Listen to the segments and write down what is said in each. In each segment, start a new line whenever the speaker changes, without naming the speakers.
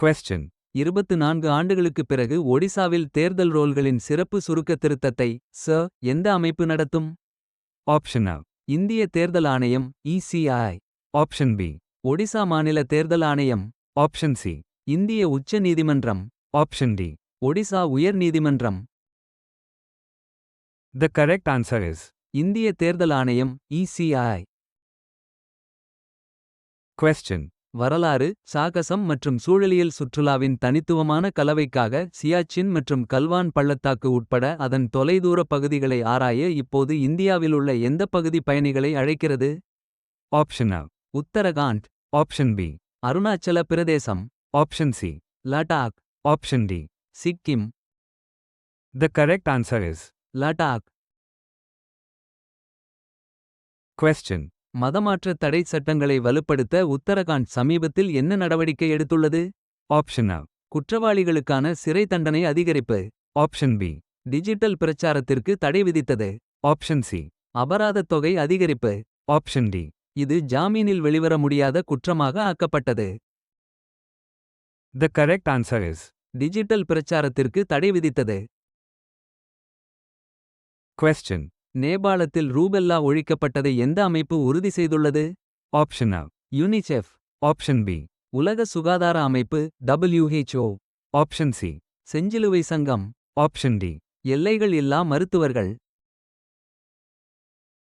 Question.
24 ஆண்டுகளுக்குப் பிறகு ஒடிசாவில் தேர்தல் ரோல்களின் சிறப்பு சுருக்க திருத்தத்தை எந்த அமைப்பு நடத்தும்?
Option A.
இந்திய தேர்தல் ஆணையம் ECI.
Option B.
ஒடிசா மாநில தேர்தல் ஆணையம்.
Option C.
இந்திய உச்ச நீதிமன்றம்.
Option D.
ஒடிசா உயர் நீதிமன்றம்.
The correct answer is
இந்திய தேர்தல் ஆணையம் ECI.
Question.
வரலாறு, சாகசம் மற்றும் சூழலியல் சுற்றுலாவின் தனித்துவமான கலவைக்காக சியாச்சின் மற்றும் கல்வான் பள்ளத்தாக்கு உட்பட அதன் தொலைதூர பகுதிகளை ஆராய இப்போது இந்தியாவிலுள்ள எந்த பகுதி பயணிகளை அழைக்கிறது?
Option A.
Uttarakhand.
Option B.
Arunachal Pradesh.
Option C.
Ladakh.
Option D.
Sikkim.
The correct answer is
Ladakh.
Question.
மதமாற்ற தடை சட்டங்களை வலுப்படுத்த உத்தரகாண்ட் சமீபத்தில் என்ன நடவடிக்கை எடுத்துள்ளது?
Option A.
குற்றவாளிகளுக்கான சிறை தண்டனை அதிகரிப்பு.
Option B.
டிஜிட்டல் பிரச்சாரத்திற்கு தடை விதித்தது.
Option C.
அபராதத் தொகை அதிகரிப்பு.
Option D.
இது ஜாமீனில் வெளிவர முடியாத குற்றமாக ஆக்கப்பட்டது.
The correct answer is
digital பிரச்சாரத்திற்கு தடை விதித்தது.
Question.
நேபாளத்தில் ரூபெல்லா ஒழிக்கப்பட்டதை எந்த அமைப்பு உறுதி செய்துள்ளது?
Option A.
UNICEF.
Option B.
உலக சுகாதார அமைப்பு WHO.
Option C.
செஞ்சிலுவை சங்கம்.
Option D.
எல்லைகள் இல்லா மருத்துவர்கள்.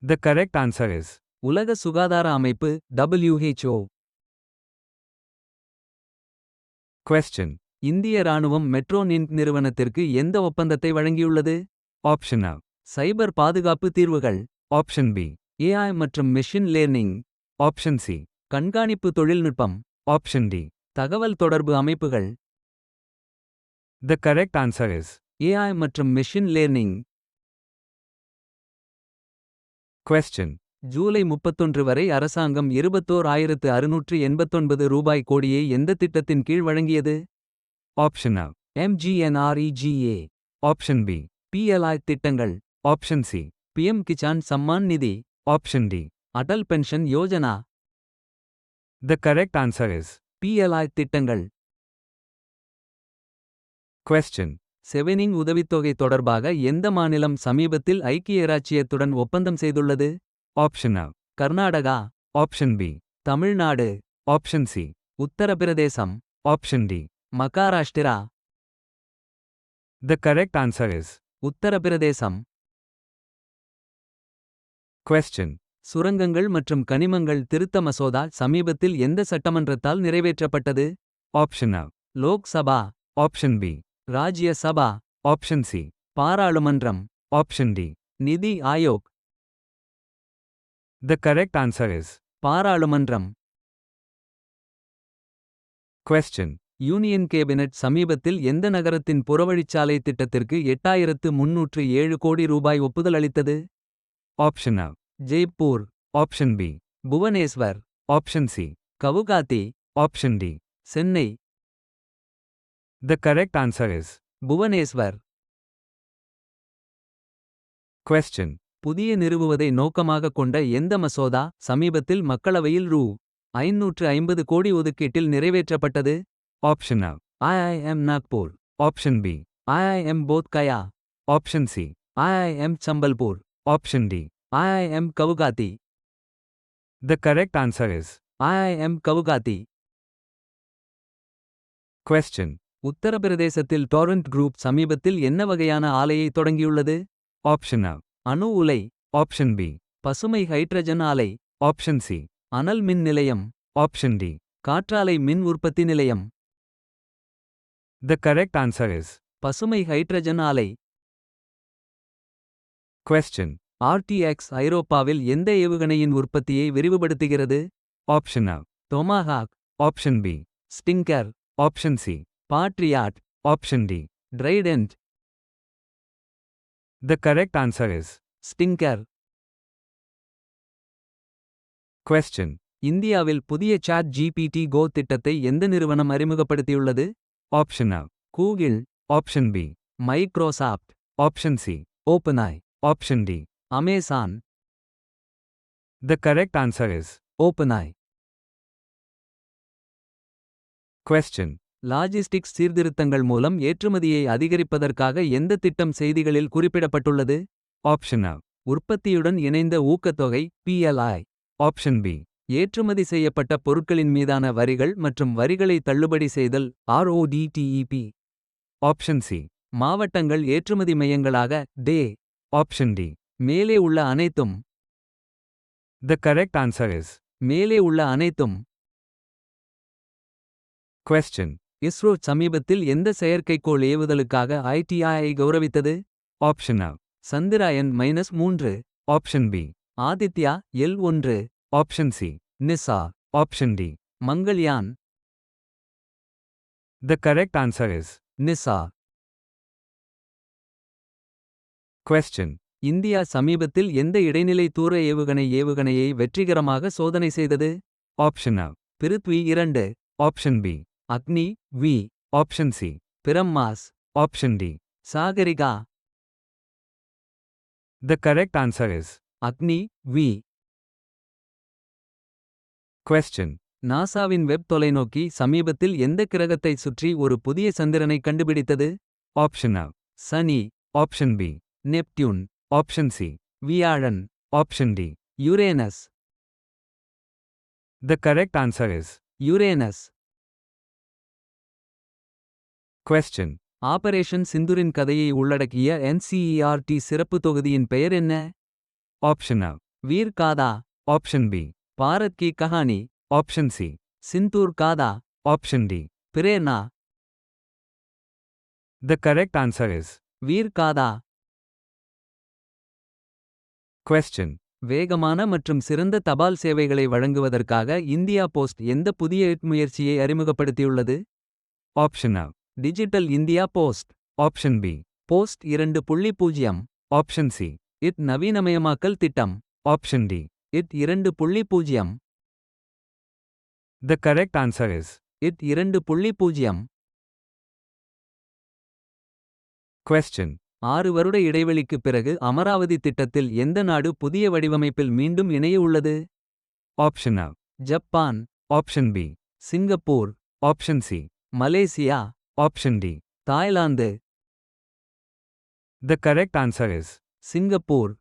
The correct answer is
உலக சுகாதார அமைப்பு WHO.
Question.
இந்திய ராணுவம் மெட்ரோ நின்க் நிறுவனத்திற்கு எந்த ஒப்பந்தத்தை வழங்கியுள்ளது?
Option A.
சைபர் பாதுகாப்பு தீர்வுகள்.
Option B.
AI மற்றும் மெஷின் லேர்னிங்.
Option C.
கண்காணிப்பு தொழில்நுட்பம்.
Option D.
தகவல் தொடர்பு அமைப்புகள்.
The correct answer is
AI மற்றும் மெஷின் லேர்னிங்.
Question.
ஜூலை 31 வரை அரசாங்கம் 21,689 ரூபாய் கோடியை எந்த திட்டத்தின் கீழ் வழங்கியது?
Option A.
MGNREGA.
Option B.
PLI திட்டங்கள்.
Option C.
PM Kisan Samman நிதி.
Option D.
Atal pension Yojana.
The correct answer is
PLI திட்டங்கள்.
Question.
செவெனிங் உதவித்தொகை தொடர்பாக எந்த மாநிலம் சமீபத்தில் ஐக்கிய இராச்சியத்துடன் ஒப்பந்தம் செய்துள்ளது?
Option A.
Karnataka.
Option B.
Tamil Nadu.
Option C.
Uttar Pradesh.
Option D.
Maharashtra.
The correct answer is
Uttar Pradesh.
Question.
சுரங்கங்கள் மற்றும் கனிமங்கள் திருத்த மசோதா சமீபத்தில் எந்த சட்டமன்றத்தால் நிறைவேற்றப்பட்டது?
Option A.
Lok Sabha.
Option B.
Rajya Sabha.
Option C.
பாராளுமன்றம்.
Option D.
நிதி Aayog.
The correct answer is
பாராளுமன்றம்.
Question.
யூனியன் கேபினட் சமீபத்தில் எந்த நகரத்தின் புறவழிச்சாலை திட்டத்திற்கு 8307 கோடி ரூபாய் ஒப்புதல் அளித்தது?
Option A.
Jaipur.
Option B.
Bhubaneswar.
Option C.
Guwahati.
Option D.
Chennai.
The correct answer is
Bhubaneswar.
Question.
புதிய நிறுவுவதை நோக்கமாக கொண்ட எந்த மசோதா சமீபத்தில் மக்களவையில் ரூ. 550 கோடி ஒதுக்கீட்டில் நிறைவேற்றப்பட்டது?
Option A.
IIM Nagpur.
Option B.
IIM Bodh Gaya.
Option C.
IIM Sambalpur.
Option D.
IIM Guwahati.
The correct answer is
IIM Guwahati.
Question.
உத்தரப்பிரதேசத்தில் டொரண்ட் குரூப் சமீபத்தில் என்ன வகையான ஆலையை தொடங்கியுள்ளது?
Option A.
அணு உலை.
Option B.
பசுமை ஹைட்ரஜன் ஆலை.
Option C.
அனல் மின் நிலையம்.
Option D.
காற்றாலை மின் உற்பத்தி நிலையம்.
The correct answer is
பசுமை ஹைட்ரஜன் ஆலை.
Question.
RTX ஐரோப்பாவில் எந்த ஏவுகணையின் உற்பத்தியை விரிவுபடுத்துகிறது?
Option A.
Tomahawk.
Option B.
Stinger.
Option C.
Patriot.
Option D.
Trident.
The correct answer is
Stinger.
Question.
இந்தியாவில் புதிய சாட் GPT கோ திட்டத்தை எந்த நிறுவனம் அறிமுகப்படுத்தியுள்ளது?
Option A.
Google.
Option B.
Microsoft.
Option C.
ஓப்பனாய்.
Option D.
Amazon.
The correct answer is
ஓப்பனாய்.
Question.
Logistics சீர்திருத்தங்கள் மூலம் ஏற்றுமதியை அதிகரிப்பதற்காக எந்த திட்டம் செய்திகளில் குறிப்பிடப்பட்டுள்ளது.
Option A.
உற்பத்தியுடன் இணைந்த ஊக்கத்தொகை PLI.
Option B.
ஏற்றுமதி செய்யப்பட்ட பொருட்களின் மீதான வரிகள் மற்றும் வரிகளை தள்ளுபடி செய்தல் RODTEP.
Option C.
மாவட்டங்கள் ஏற்றுமதி மையங்களாக DE.
Option D.
மேலே உள்ள அனைத்தும்.
The correct answer is.
மேலே உள்ள அனைத்தும்.
Question.
இஸ்ரோ சமீபத்தில் எந்த செயற்கைக்கோள் ஏவுதலுக்காக ITI கௌரவித்தது.
Option A.
Chandrayaan -3.
Option B.
Aditya L1.
Option C.
NISAR.
Option D.
Mangalyaan.
The correct answer is.
NISAR.
Question.
India சமீபத்தில் எந்த இடைநிலை தூர ஏவுகணையை வெற்றிகரமாக சோதனை செய்தது.
Option A.
Prithvi 2.
Option B.
Agni V.
Option C.
BrahMos.
Option D.
Sagarika.
The correct answer is.
Agni V.
Question.
நாசாவின் web தொலைநோக்கி சமீபத்தில் எந்த கிரகத்தை சுற்றி ஒரு புதிய சந்திரனை கண்டுபிடித்தது.
Option A.
சனி.
Option B.
Neptune.
Option C.
வியாழன்.
Option D.
Uranus.
The correct answer is.
Uranus.
Question.
Operation சிந்துரின் கதையை உள்ளடக்கிய NCERT சிறப்பு தொகுதியின் பெயர் என்ன.
Option A.
Veer kadha.
Option B.
Bharat Ki Kahani.
Option C.
Sindoor kadha.
Option D.
Prerna.
The correct answer is.
Veer kadha.
Question.
வேகமான மற்றும் சிறந்த தபால் சேவைகளை வழங்குவதற்காக இந்தியா போஸ்ட் எந்த புதிய முயற்சியை அறிமுகப்படுத்தியுள்ளது.
Option A.
Digital India post.
Option B.
Post 2.0.
Option C.
IT நவீனமயமாக்கல் திட்டம்.
Option D.
IT 2.0.
The correct answer is.
IT 2.0.
Question.
6 வருட இடைவெளிக்குப் பிறகு அமராவதி திட்டத்தில் எந்த நாடு புதிய வடிவமைப்பில் மீண்டும் இணைய உள்ளது.
Option A.
Japan.
Option B.
Singapore.
Option C.
Malaysia.
Option D.
Thailand.
The correct answer is.
Singapore.